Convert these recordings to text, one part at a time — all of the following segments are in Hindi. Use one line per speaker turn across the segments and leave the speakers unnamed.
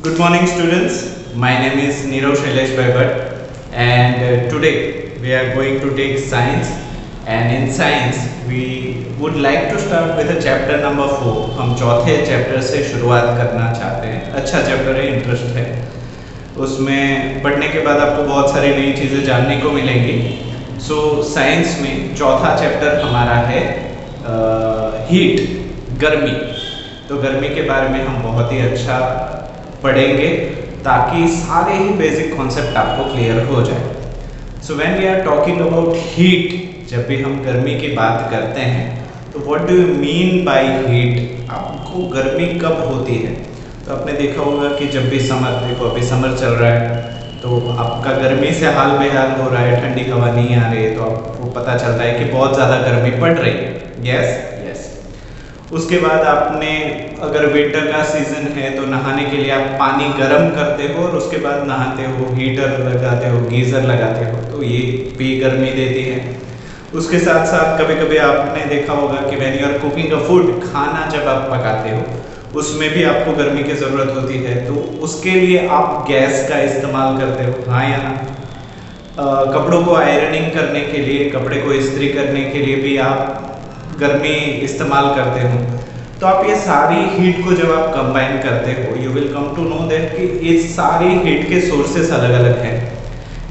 Good morning, students. My name is Nirav Shailesh Bhagat, and today we are going to take science. And in science, we would like to start with a chapter number 4. हम चौथे चैप्टर से शुरुआत करना चाहते हैं. अच्छा चैप्टर है, इंटरेस्ट है. उसमें पढ़ने के बाद आपको बहुत सारी नई चीज़ें जानने को मिलेंगी. सो साइंस में चौथा चैप्टर हमारा है हीट, गर्मी. तो गर्मी के बारे में हम बहुत ही अच्छा पढ़ेंगे ताकि सारे ही बेसिक कॉन्सेप्ट आपको क्लियर हो जाए. So when we are talking about heat, जब भी हम गर्मी की बात करते हैं तो what do you mean by heat? आपको गर्मी कब होती है? तो आपने देखा होगा कि जब भी समर, देखो अभी समर चल रहा है तो आपका गर्मी से हाल बेहाल हो रहा है, ठंडी हवा नहीं आ रही है, तो आपको पता चलता है कि बहुत ज़्यादा गर्मी पड़ रही है. यस. उसके बाद आपने अगर विंटर का सीजन है तो नहाने के लिए आप पानी गर्म करते हो और उसके बाद नहाते हो, हीटर लगाते हो, गीज़र लगाते हो, तो ये भी गर्मी देती है. उसके साथ साथ कभी कभी आपने देखा होगा कि when you are cooking a food, खाना जब आप पकाते हो उसमें भी आपको गर्मी की ज़रूरत होती है, तो उसके लिए आप गैस का इस्तेमाल करते हो. हाँ या ना? कपड़ों को आयरनिंग करने के लिए, कपड़े को इस्त्री करने के लिए भी आप गर्मी इस्तेमाल करते हो. तो आप ये सारी हीट को जब आप कंबाइन करते हो, you will come to know that कि ये सारी हीट के सोर्सेस अलग अलग हैं.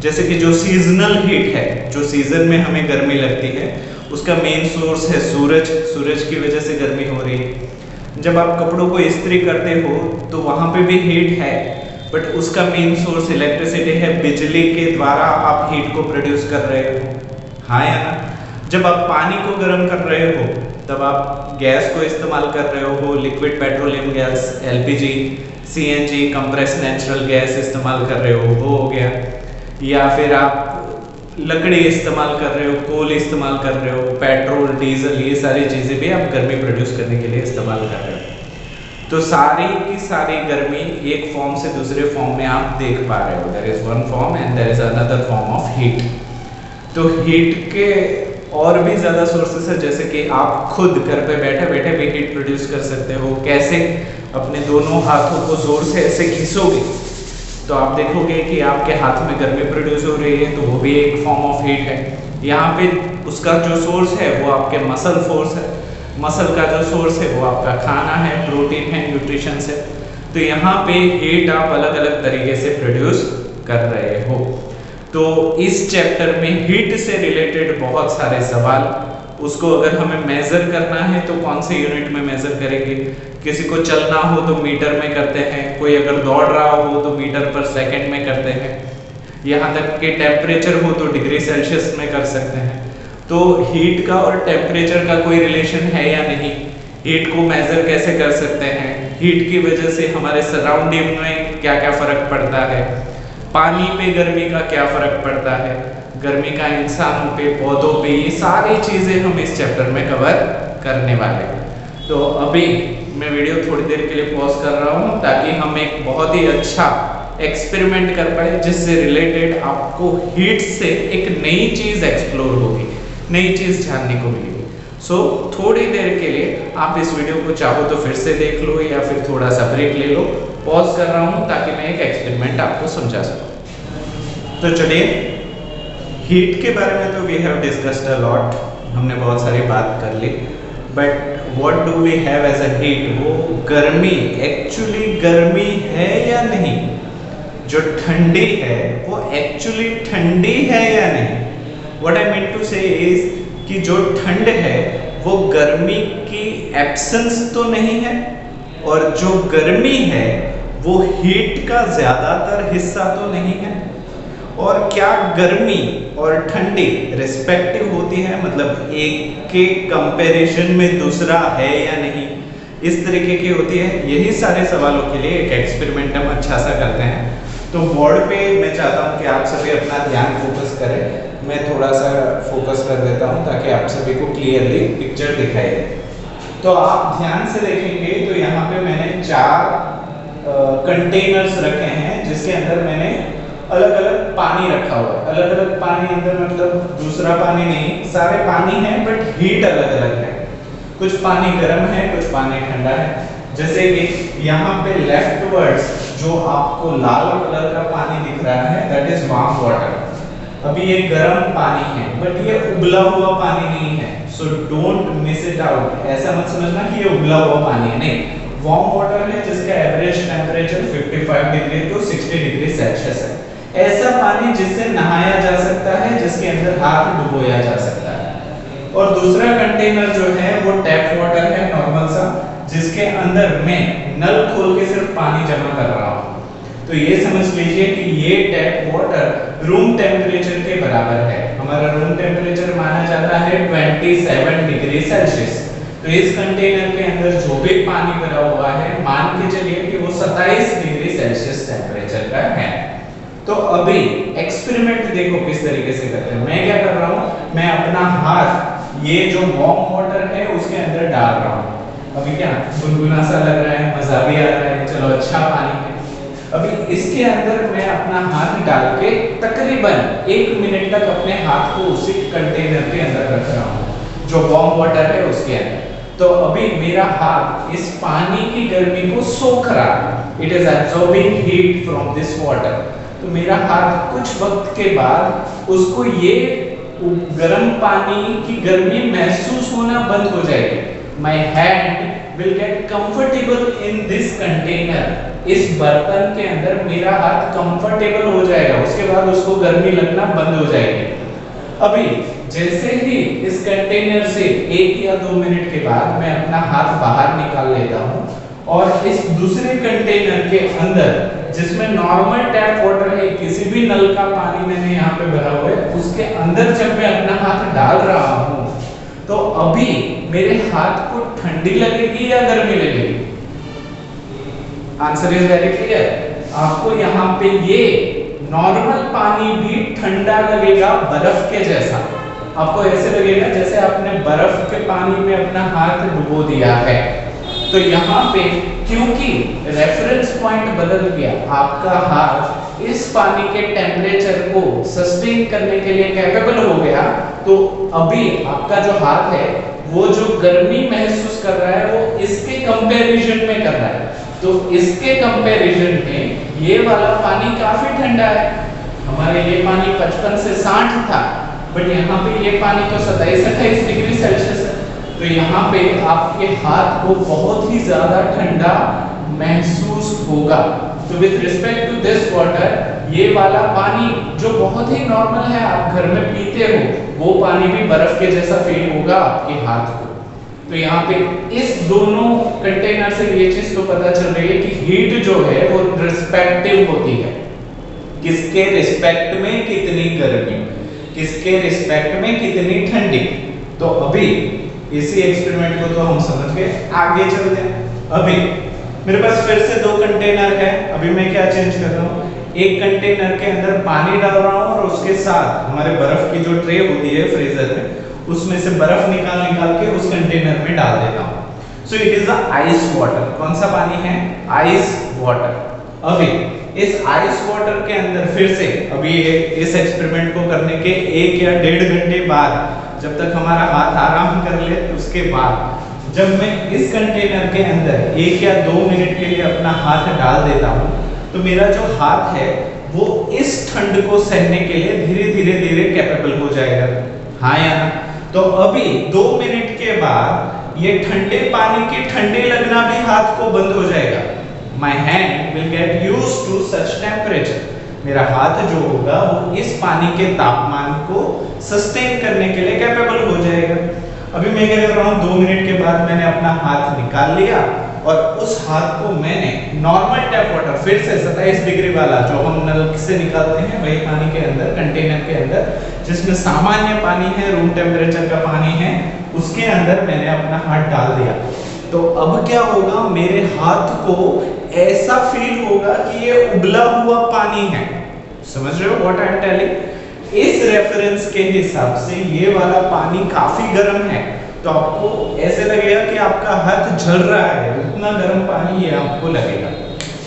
जैसे कि जो सीजनल हीट है, जो सीजन में हमें गर्मी लगती है, उसका मेन सोर्स है सूरज. सूरज की वजह से गर्मी हो रही है. जब आप कपड़ों को इस्त्री करते हो तो वहाँ पे भी हीट है, बट उसका मेन सोर्स इलेक्ट्रिसिटी है. बिजली के द्वारा आप हीट को प्रोड्यूस कर रहे हो. हाँ या ना? जब आप पानी को गर्म कर रहे हो तब आप गैस को इस्तेमाल कर रहे हो, liquid petroleum gas, LPG, CNG, compressed natural gas इस्तेमाल कर रहे हो, वो हो गया. या फिर आप लकड़ी इस्तेमाल कर रहे हो, कोल इस्तेमाल कर रहे हो, पेट्रोल, डीजल, ये सारी चीज़ें भी आप गर्मी प्रोड्यूस करने के लिए इस्तेमाल कर रहे हो. तो सारी की सारी गर्मी एक फॉर्म से दूसरे फॉर्म में आप देख पा रहे हो. There is one form and there is another form of heat. तो हीट के और भी ज़्यादा सोर्सेस है, जैसे कि आप खुद घर पे बैठे बैठे भी हीट प्रोड्यूस कर सकते हो. कैसे? अपने दोनों हाथों को ज़ोर से ऐसे घिसोगे तो आप देखोगे कि आपके हाथ में गर्मी प्रोड्यूस हो रही है, तो वो भी एक फॉर्म ऑफ हीट है. यहाँ पे उसका जो सोर्स है वो आपके मसल फोर्स है. मसल का जो सोर्स है वो आपका खाना है, प्रोटीन है, न्यूट्रिशन है. तो यहाँ पे हीट आप अलग अलग तरीके से प्रोड्यूस कर रहे हो. तो इस चैप्टर में हीट से रिलेटेड बहुत सारे सवाल, उसको अगर हमें मेजर करना है तो कौन से यूनिट में मेजर करेंगे? किसी को चलना हो तो मीटर में करते हैं, कोई अगर दौड़ रहा हो तो मीटर पर सेकंड में करते हैं, यहाँ तक कि टेम्परेचर हो तो डिग्री सेल्सियस में कर सकते हैं. तो हीट का और टेम्परेचर का कोई रिलेशन है या नहीं? हीट को मेजर कैसे कर सकते हैं? हीट की वजह से हमारे सराउंडिंग में क्या क्या फर्क पड़ता है? पानी पे गर्मी का क्या फर्क पड़ता है? गर्मी का इंसानों पे, पौधों पे, ये सारी चीज़ें हम इस चैप्टर में कवर करने वाले हैं. तो अभी मैं वीडियो थोड़ी देर के लिए पॉज कर रहा हूँ ताकि हम एक बहुत ही अच्छा एक्सपेरिमेंट कर पाए जिससे रिलेटेड आपको हीट से एक नई चीज़ एक्सप्लोर होगी, नई चीज़ जानने को मिलेगी. सो थोड़ी देर के लिए आप इस वीडियो को चाहो तो फिर से देख लो या फिर थोड़ा सा ब्रेक ले लो. पॉज कर रहा हूँ ताकि मैं एक एक्सपेरिमेंट आपको समझा सकूँ. तो चलिए, हीट के बारे में तो we have discussed a lot, हमने बहुत सारी बात कर ली. But what do we have as a heat? वो गर्मी एक्चुअली गर्मी है या नहीं? जो ठंडी है वो एक्चुअली ठंडी है या नहीं? व्हाट आई मीन टू से इज कि जो ठंड है वो गर्मी की एब्सेंस तो नहीं है, और जो गर्मी है वो हीट का ज़्यादातर हिस्सा तो नहीं है. और क्या गर्मी और ठंडी रिस्पेक्टिव होती है, मतलब एक के कंपैरिजन में दूसरा है या नहीं, इस तरीके की होती है? यही सारे सवालों के लिए एक एक्सपेरिमेंट हम अच्छा सा करते हैं. तो बोर्ड पे मैं चाहता हूँ कि आप सभी अपना ध्यान फोकस करें. मैं थोड़ा सा फोकस कर देता हूँ ताकि आप सभी को क्लियरली पिक्चर दिखाई दे. तो आप ध्यान से देखेंगे तो यहाँ पे मैंने 4 कंटेनर्स रखे हैं जिसके अंदर मैंने अलग अलग पानी रखा हुआ है. अलग अलग पानी अंदर मतलब दूसरा पानी नहीं, सारे पानी है बट हीट अलग अलग है. कुछ पानी गर्म है, कुछ पानी ठंडा है. जैसे कि यहाँ पे लेफ्ट वर्ड्स जो आपको लाल कलर का पानी दिख रहा है दैट इज वार्म वाटर। अभी ये गर्म पानी है बट ये उबला हुआ पानी नहीं है, so don't miss it out. ऐसा मत समझना कि ये उबला हुआ पानी है, नहीं, वार्म वाटर है जिसका average temperature 55 degree to 60 degree Celsius है। ऐसा पानी जिससे नहाया जा सकता है, जिसके अंदर हाथ डुबोया जा सकता है। और दूसरा कंटेनर जो है वो टैप वाटर है नॉर्मल सा, जिसके अंदर मैं नल खोल के सिर्फ पानी जमा कर रहा हूँ। तो ये समझ लीजिए कि ये टैप वाटर रूम टेम्परेचर के बराबर है। हमारा रूम टेम्परेचर माना जाता है 27 डिग्री सेल्सियस। तो इस कंटेनर के अंदर जो भी पानी भरा हुआ है मान के चलिए कि वो 27 डिग्री सेल्सियस टेम्परेचर का है। तो अभी एक्सपेरिमेंट देखो किस तरीके से करते हैं। मैं क्या कर रहा हूँ, मैं अपना हाथ ये जो वार्म वाटर है उसके अंदर डाल रहा हूँ। अभी क्या गुनगुना सा लग रहा है, मजा भी आ रहा है, चलो अच्छा पानी है। अभी इसके अंदर मैं अपना हाथ डाल के तकरीबन 1 मिनट तक अपने हाथ को उसी कंटेनर के अंदर रख रहा हूँ जो वार्म वाटर है उसके अंदर। तो अभी मेरा हाथ इस पानी की गर्मी को सोख रहा है, it is absorbing heat from this water. तो मेरा हाथ कुछ वक्त के बाद उसको ये गर्म पानी की गर्मी महसूस होना बंद हो जाएगी। My hand will get comfortable in this container। इस बर्तन के अंदर मेरा हाथ कंफर्टेबल हो जाएगा, उसके बाद उसको गर्मी लगना बंद हो जाएगी। अभी जैसे ही इस कंटेनर से 1 या 2 मिनट के बाद मैं अपना हाथ बाहर निकाल लेता हूँ और इस दूसरे कंटेनर के अंदर जिसमें नॉर्मल टैप वाटर है, किसी भी नल का पानी मैंने यहाँ पे भरा हुआ है, उसके अंदर जब मैं अपना हाथ डाल रहा हूँ तो अभी मेरे हाथ को ठंडी लगेगी या गर्मी लगेगी? Answer is very clear. आपको यहाँ पे ये नॉर्मल पानी भी ठंडा लगेगा बर्फ के जैसा। आपको ऐसे लगेगा जैसे आपने बर्फ के पानी में अपना हाथ डुबो दिया है। तो यहाँ पे क्योंकि रेफरेंस पॉइंट बदल गया, आपका हाथ इस पानी के टेम्परेचर को सस्टेन करने के लिए कैपेबल हो गया, तो अभी आपका जो हाथ है वो जो गर्मी महसूस कर रहा है वो इसके कंपैरिजन में कर रहा है। तो इसके कंपैरिजन में ये वाला पानी काफी ठंडा है। हमारे ये पानी 55 से 60 था, बट यहाँ पे ये पानी तो 27-28 डिग्री सेल्सियस है। तो यहाँ पे आपके हाथ को बहुत ही ज्यादा ठंडा महसूस होगा। तो with respect to this water, ये वाला पानी जो बहुत ही नॉर्मल है, आप घर में पीते हो, वो पानी भी बर्फ के जैसा फील होगा आपके हाथ को। तो यहाँ पे इस दोनों कंटेनर से ये चीज तो पता चल रही है कि हीट जो है वो रिस्पेक्टिव होती है। किसके रिस्पेक्ट में कितनी गर्मी, किसके रिस्पेक्ट में कितनी ठंडी। तो अभी इसी एक्सपेरिमेंट को तो हम समझ गए, आगे चलते हैं। अभी मेरे पास फिर से 2 कंटेनर है। अभी मैं क्या चेंज कर रहा हूँ, एक कंटेनर के अंदर पानी डाल रहा हूँ और उसके साथ हमारे बर्फ की जो ट्रे होती है फ्रीजर में, उसमें से बर्फ निकाल के उस कंटेनर में डाल देता हूँ। So it is ice water. कौन सा पानी है? Ice water. अभी इस आइस वाटर के अंदर फिर से अभी इस एक्सपेरिमेंट को करने के 1 या 1.5 घंटे बाद, जब तक हमारा हाथ आराम कर ले, उसके बाद जब मैं इस कंटेनर के अंदर 1 या 2 मिनट के लिए अपना हाथ डाल देता हूँ, तो मेरा जो हाथ है वो इस ठंड को सहने के लिए धीरे धीरे कैपेबल हो जाएगा। हाँ या ना? तो अभी 2 मिनट के बाद ये ठंडे पानी के ठंडे लगना भी हाथ को बंद हो जाएगा। My hand will get used to such temperature। मेरा हाथ जो होगा वो इस पानी के तापमान को सस्टेन करने के लिए कैपेबल हो जाएगा। अभी मैं क्या कर रहा हूँ, 2 मिनट के बाद मैंने अपना हाथ निकाल लिया और उस हाथ को मैंने नॉर्मल टैप वाटर, फिर से 27 डिग्री वाला जो हम नल से निकालते हैं वही पानी के अंदर, कंटेनर के अंदर जिसमें सामान्य पानी है, रूम टेम्परेचर का पानी है, उसके अंदर मैंने अपना हाथ डाल दिया। तो अब क्या होगा, मेरे हाथ को ऐसा फील होगा कि ये उबला हुआ पानी है। समझ रहे हो व्हाट आई एम टेलिंग? इस रेफरेंस के हिसाब से ये वाला पानी काफी गर्म है, तो आपको ऐसे लगेगा कि आपका हाथ जल रहा है, उतना गर्म पानी ये आपको लगेगा।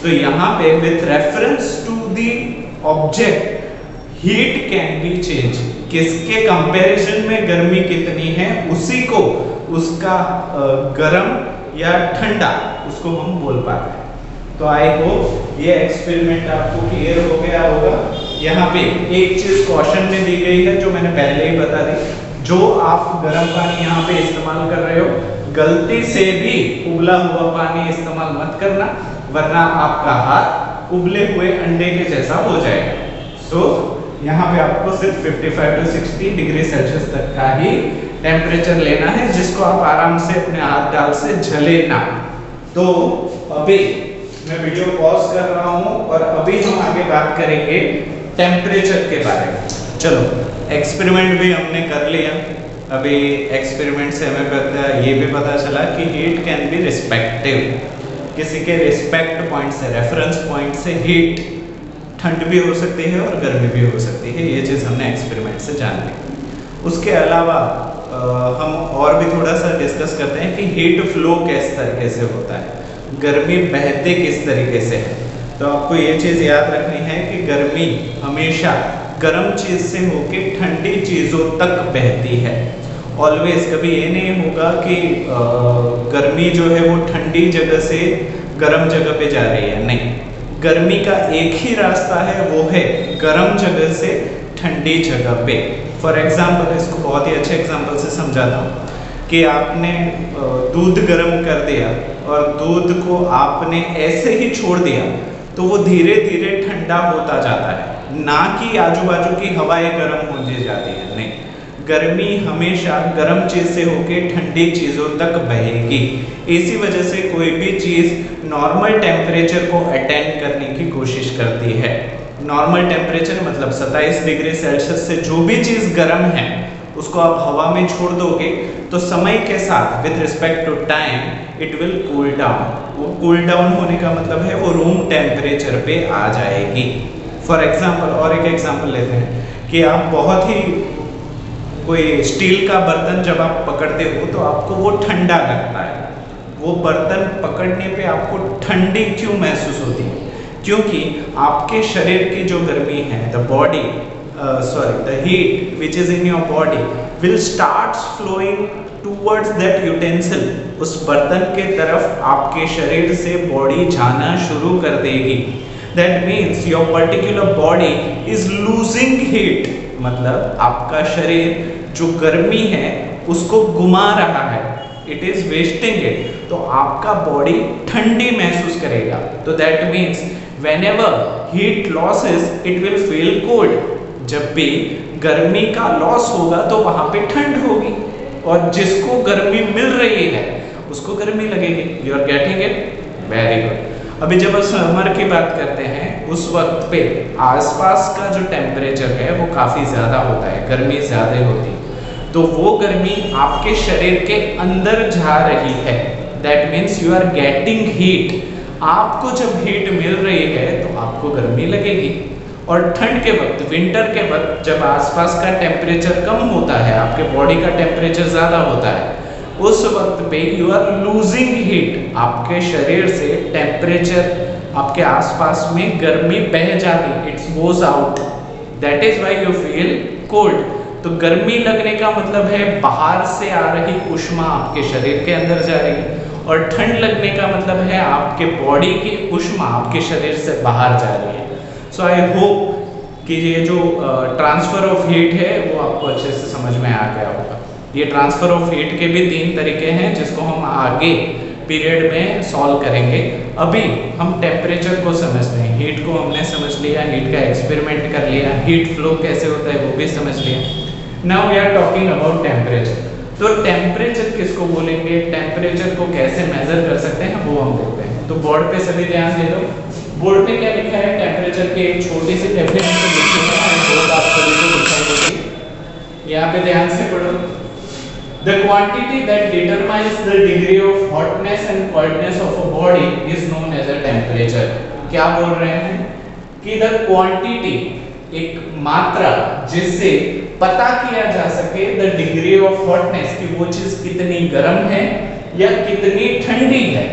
तो यहाँ पे with reference to the object heat can be change. किसके कंपैरिजन में गर्मी कितनी है उसी को उसका गर्म या ठंडा उसको हम बोल पाते हैं। तो आई होप ये एक्सपेरिमेंट आपको क्लियर हो गया होगा। यहाँ पे एक चीज क्वेश्चन में दी गई है जो मैंने पहले ही बता दी, जो आप गर्म पानी यहाँ पे इस्तेमाल कर रहे हो, गलती से भी उबला हुआ पानी इस्तेमाल मत करना, वरना आपका हाथ उबले हुए अंडे के जैसा हो जाएगा। सो यहाँ पे आपको सिर्फ 55 to 60 डिग्री सेल्सियस तक का ही टेम्परेचर लेना है, जिसको आप आराम से अपने हाथ डाल से झले ना। तो अभी मैं वीडियो पॉज कर रहा हूँ और अभी हम आगे बात करेंगे टेम्परेचर के बारे में। चलो, एक्सपेरिमेंट भी हमने कर लिया। अभी एक्सपेरिमेंट से हमें ये भी पता चला कि हीट कैन बी रिस्पेक्टिव, किसी के रिस्पेक्ट पॉइंट से, रेफरेंस पॉइंट से हीट ठंड भी हो सकती है और गर्मी भी हो सकती है। ये चीज़ हमने एक्सपेरिमेंट से जान ली। उसके अलावा हम और भी थोड़ा सा डिस्कस करते हैं कि हीट फ्लो किस तरीके से होता है, गर्मी बहते किस तरीके से है। तो आपको ये चीज़ याद रखनी है कि गर्मी हमेशा गर्म चीज़ से होके ठंडी चीज़ों तक बहती है। ऑलवेज कभी ये नहीं होगा कि गर्मी जो है वो ठंडी जगह से गर्म जगह पे जा रही है, नहीं। गर्मी का एक ही रास्ता है, वो है गर्म जगह से ठंडी जगह पे। फॉर एग्जाम्पल, इसको बहुत ही अच्छे एग्जाम्पल से समझाता हूँ कि आपने दूध गर्म कर दिया और दूध को आपने ऐसे ही छोड़ दिया तो वो धीरे धीरे ठंडा होता जाता है, ना कि आजू बाजू की हवाएं गर्म होती जाती है, नहीं। गर्मी हमेशा गर्म चीज से होके ठंडी चीजों तक बहेगी। इसी वजह से कोई भी चीज नॉर्मल टेम्परेचर को अटेंड करने की कोशिश करती है। नॉर्मल टेम्परेचर मतलब 27 डिग्री सेल्सियस से जो भी चीज गर्म है उसको आप हवा में छोड़ दोगे तो समय के साथ with respect to time it will cool down. वो कूल डाउन होने का मतलब है वो रूम टेम्परेचर पे आ जाएगी। फॉर एग्जाम्पल, और एक एग्जाम्पल लेते हैं कि आप बहुत ही कोई स्टील का बर्तन जब आप पकड़ते हो तो आपको वो ठंडा लगता है। वो बर्तन पकड़ने पे आपको ठंडी क्यों महसूस होती है? क्योंकि आपके शरीर की जो गर्मी है, the heat which is in your body will starts flowing towards that utensil। उस बर्तन के तरफ आपके शरीर से बॉडी जाना शुरू कर देगी। That means your particular body is losing heat, मतलब आपका शरीर जो गर्मी है उसको गुमा रहा है, it is wasting it। तो आपका बॉडी ठंडी महसूस करेगा। तो that means whenever heat losses it will feel cold। जब भी गर्मी का लॉस होगा तो वहां पे ठंड होगी, और जिसको गर्मी मिल रही है उसको गर्मी लगेगी। You are getting it? Very good. अभी जब समर की बात करते हैं उस वक्त पे आसपास का जो टेम्परेचर है वो काफी ज्यादा होता है, गर्मी ज्यादा होती है, तो वो गर्मी आपके शरीर के अंदर जा रही है। That means you are getting heat. आपको जब हीट मिल रही है तो आपको गर्मी लगेगी। और ठंड के वक्त, विंटर के वक्त, जब आसपास का टेम्परेचर कम होता है, आपके बॉडी का टेम्परेचर ज्यादा होता है, उस वक्त पे यू आर लूजिंग हीट। आपके शरीर से टेम्परेचर, आपके आसपास में गर्मी बह जाती, it's goes out. That is why you feel cold. तो गर्मी लगने का मतलब है बाहर से आ रही ऊष्मा आपके शरीर के अंदर जा रही है, और ठंड लगने का मतलब है आपके बॉडी की ऊष्मा आपके शरीर से बाहर जा रही है। सो आई होप कि ये जो ट्रांसफर ऑफ हीट है वो आपको अच्छे से समझ में आ गया होगा। ये ट्रांसफर ऑफ हीट के भी 3 तरीके हैं जिसको हम आगे पीरियड में सॉल्व करेंगे। अभी हम टेम्परेचर को समझते हैं। हीट को हमने समझ लिया, हीट का एक्सपेरिमेंट कर लिया, हीट फ्लो कैसे होता है वो भी समझ लिया। Now we are talking about temperature. तो टेम्परेचर किसको बोलेंगे, टेम्परेचर को कैसे मेजर कर सकते हैं वो हम देखते हैं। तो बोर्ड पे सभी ध्यान दे दो। बोर्ड पे क्या लिखा है? टेम्परेचर की एक छोटी सी डेफिनेशन लिखी है, बोर्ड आप सभी को दिखाई देगी। यहाँ पे ध्यान से पढ़ो। The quantity that determines the degree of hotness and coldness of a body is known as a temperature। क्या बोल रहे हैं कि the quantity, एक मात्रा जिससे पता किया जा सके the degree of hotness कि वो चीज कितनी गर्म है या कितनी ठंडी है,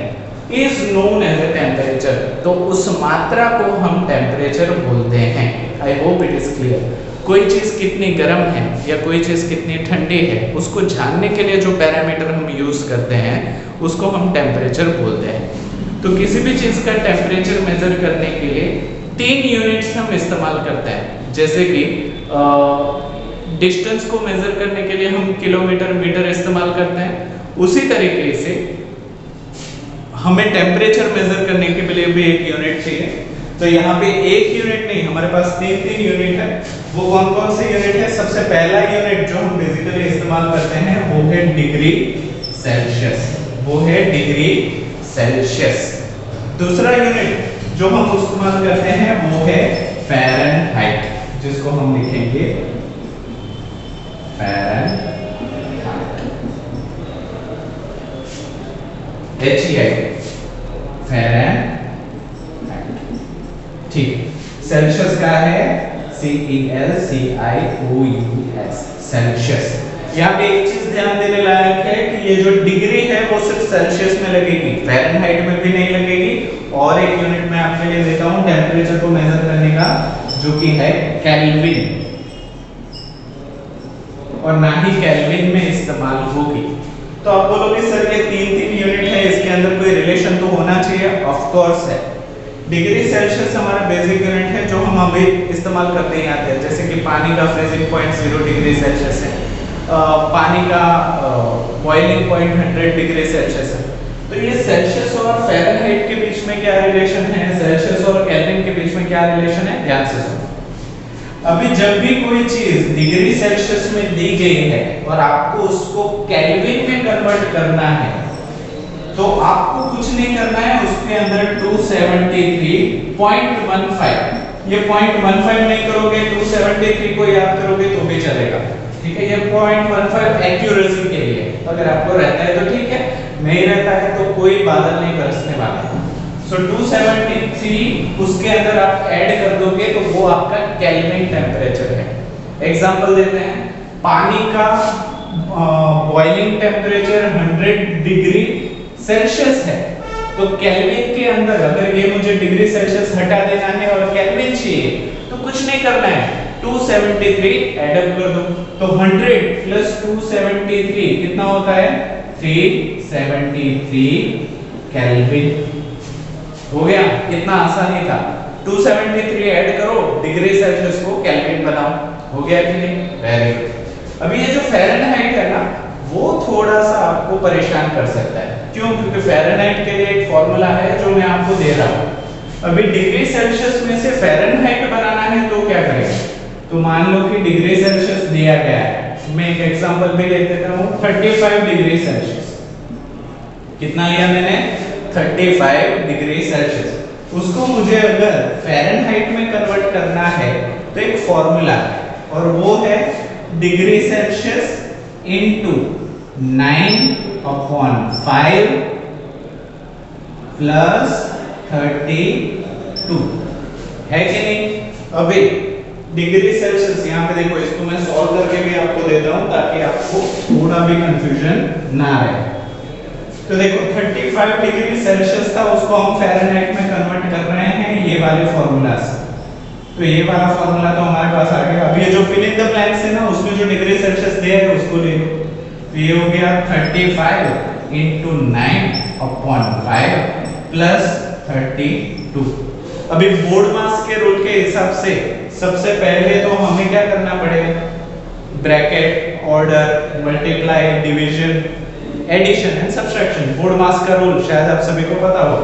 is known as a temperature। तो उस मात्रा को हम टेम्परेचर बोलते हैं। I hope it is clear। कोई चीज कितनी गर्म है या कोई चीज कितनी ठंडी है उसको जानने के लिए जो पैरामीटर हम यूज करते हैं उसको हम टेम्परेचर बोलते हैं।
तो किसी भी चीज का टेम्परेचर मेजर करने के लिए 3 यूनिट्स हम इस्तेमाल करते हैं। जैसे कि डिस्टेंस को मेजर करने के लिए हम किलोमीटर मीटर इस्तेमाल करते हैं, उसी तरीके से हमें टेम्परेचर मेजर करने के लिए भी एक यूनिट चाहिए। तो यहाँ पे एक यूनिट नहीं, हमारे पास तीन यूनिट है। वो कौन कौन से यूनिट है? सबसे पहला यूनिट जो हम बेसिकली इस्तेमाल करते हैं वो है डिग्री सेल्सियस, वो है डिग्री सेल्सियस। दूसरा यूनिट जो हम इस्तेमाल करते हैं वो है फ़ारेनहाइट, जिसको हम लिखेंगे फ़ारेनहाइट, HEIT, फ़ारेनहाइट। ठीक, सेल्सियस का है CELSIUS, सेल्सियस। यहाँ पे एक चीज ध्यान देने लायक है कि ये जो डिग्री है वो सिर्फ सेल्सियस में लगेगी, फ़ारेनहाइट में भी नहीं लगेगी। और एक यूनिट मैं आपके लिए देता हूँ टेम्परेचर को मेजर करने का, जो कि है केल्विन, और ना ही केल्विन में इस्तेमाल होगी। तो आप बोलोगे सर ये तीन यूनिट है, इसके अंदर कोई रिलेशन तो होना चाहिए। ऑफ कोर्स है। डिग्री सेल्सियस हमारा बेसिक यूनिट है जो हम अभी इस्तेमाल करते ही आते हैं। जैसे कि पानी का फ्रीजिंग पॉइंट 0 डिग्री सेल्सियस है, पानी का बॉइलिंग पॉइंट 100 डिग्री सेल्सियस है। तो ये सेल्सियस और फ़ारेनहाइट के बीच में क्या रिलेशन है, सेल्सियस और केल्विन के बीच में क्या रिलेशन है, ध्यान से सुनो। अभी जब भी कोई चीज डिग्री सेल्सियस में दी गई है और आपको उसको केल्विन में कन्वर्ट करना है, तो आपको कुछ नहीं करना है, उसके अंदर 273.15, ये 0.15 नहीं करोगे, 273 को याद करोगे तो भी चलेगा। ठीक है, ये 0.15 एक्यूरेसी के लिए, अगर आपको रहता है तो ठीक है, नहीं रहता है तो कोई बादल नहीं बरसने वाला। सो 273 उसके अंदर आप ऐड कर दोगे तो वो आपका केल्विन टेम्परेचर है। एग्जांपल देते हैं, पानी का बॉइलिंग टेम्परेचर 100 डिग्री सेल्सियस है, तो केल्विन के अंदर अगर ये मुझे डिग्री सेल्सियस हटा देना है और केल्विन चाहिए तो कुछ नहीं करना है, 273 ऐड अप कर दो। तो 100 प्लस 273 कितना होता है? 373 केल्विन। हो गया, कितना आसानी था। 273 ऐड करो, डिग्री सेल्सियस को केल्विन बनाओ, हो गया कि नहीं? Very good. अभी ये जो फ़ारेनहाइट है ना, वो थोड़ा सा आपको परेशान कर सकता है। क्यों? क्योंकि फ़ारेनहाइट के लिए एक फॉर्मूला है जो मैं आपको दे रहा हूँ। अभी डिग्री सेल्सियस में से फ़ारेनहाइट बनाना है तो क्या करेंगे? तो मान लो कि डिग्री सेल्सियस दिया गया है, मैं एक एग्जांपल भी ले देता हूँ, 35 डिग्री सेल्सियस। कितना लिया मैंने? 35 डिग्री सेल्सियस। उसको मुझे अगर फ़ारेनहाइट में कन्वर्ट करना है तो एक फॉर्मूला है, और वो है डिग्री सेल्सियस इनटू 9/5 प्लस 32, है कि नहीं? अभी डिग्री सेल्सियस यहाँ पे देखो, इसको मैं सॉल्व करके भी आपको देता हूँ ताकि आपको थोड़ा भी कंफ्यूजन ना रहे। तो देखो 35 डिग्री सेल्सियस था, उसको हम फ़ारेनहाइट में कन्वर्ट कर रहे हैं ये वाले फॉर्मूला से। तो ये वाला फॉर्मूला तो हमारे पास आ गया। अब ये जो फिल इन द ब्लैंक्स है ना, उसमें जो डिग्री सेल्सियस दिया है उसको ले लो। तो ये हो गया 35 × 9/5 प्लस 32। अभी बोर्ड मास के रूल के हिसाब से सबसे पहले तो हमें क्या करना पड़ेगा? Bracket, order, multiply, division, addition and subtraction, BODMAS का रूल शायद आप सभी को पता हो।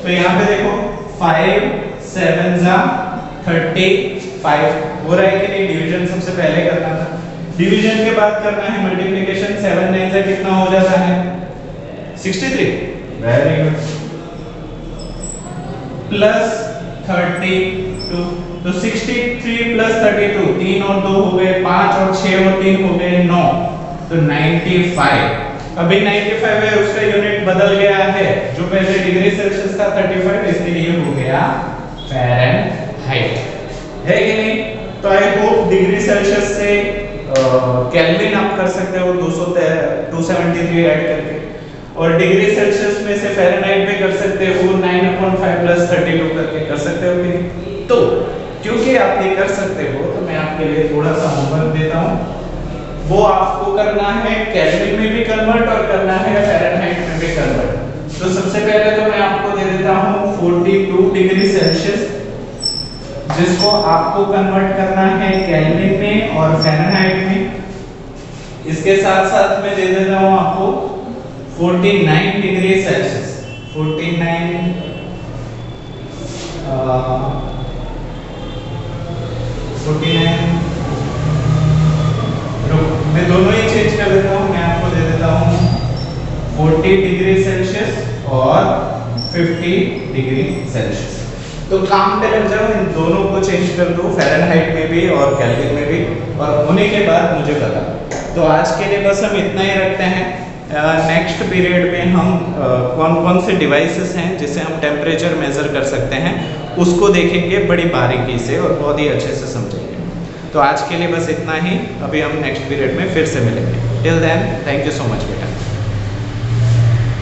तो यहाँ पे देखो 5 7 जा 35 हो रहा है कि नहीं? डिवीजन सबसे पहले करना था, डिवीजन के बाद करना है मल्टीप्लिकेशन। 7 9 से कितना हो जाता है? 63। Very good. प्लस 32, तो 63 प्लस 32, 3 और 2 हो गए 5 और 6 और 3 हो गए 9, तो 95। अभी 95 है, उसका यूनिट बदल गया है, जो पहले डिग्री सेल्सियस था 35, इसके लिए हो गया फ़ारेनहाइट, है कि नहीं? तो आई होप डिग्री सेल्सियस से केल्विन आप कर सकते हो 273 ऐड करके, और डिग्री सेल्सियस में से फ़ारेनहाइट में कर सकते हो 9/5 प्लस 32 करके कर सकते हो कि नहीं? तो क्योंकि आप ये कर सकते हो तो मैं आपके लिए थोड़ा सा होमवर्क देता हूँ। वो आपको करना है केल्विन में भी कन्वर्ट और करना है फ़ारेनहाइट में भी कन्वर्ट। तो सबसे पहले तो मैं आपको दे देता हूँ 42 डिग्री सेल्सियस, जिसको आपको कन्वर्ट करना है केल्विन में और फ़ारेनहाइट में। इसके साथ साथ मैं दे देता हूँ आपको 49 डिग्री सेल्सियस, 49 मैं दोनों ही चेंज कर देता हूँ, मैं आपको दे देता हूँ 40 डिग्री सेल्सियस और 50 डिग्री सेल्सियस। तो काम पे लग जाओ, इन दोनों को चेंज कर दो, फ़ारेनहाइट में भी और केल्विन में भी, और होने के बाद मुझे बता। तो आज के लिए बस हम इतना ही रखते हैं। नेक्स्ट पीरियड में हम कौन कौन से डिवाइसेस हैं जिससे हम टेम्परेचर मेज़र कर सकते हैं उसको देखेंगे बड़ी बारीकी से और बहुत ही अच्छे से समझेंगे। तो आज के लिए बस इतना ही, अभी हम नेक्स्ट पीरियड में फिर से मिलेंगे। Till then thank you so much बेटा।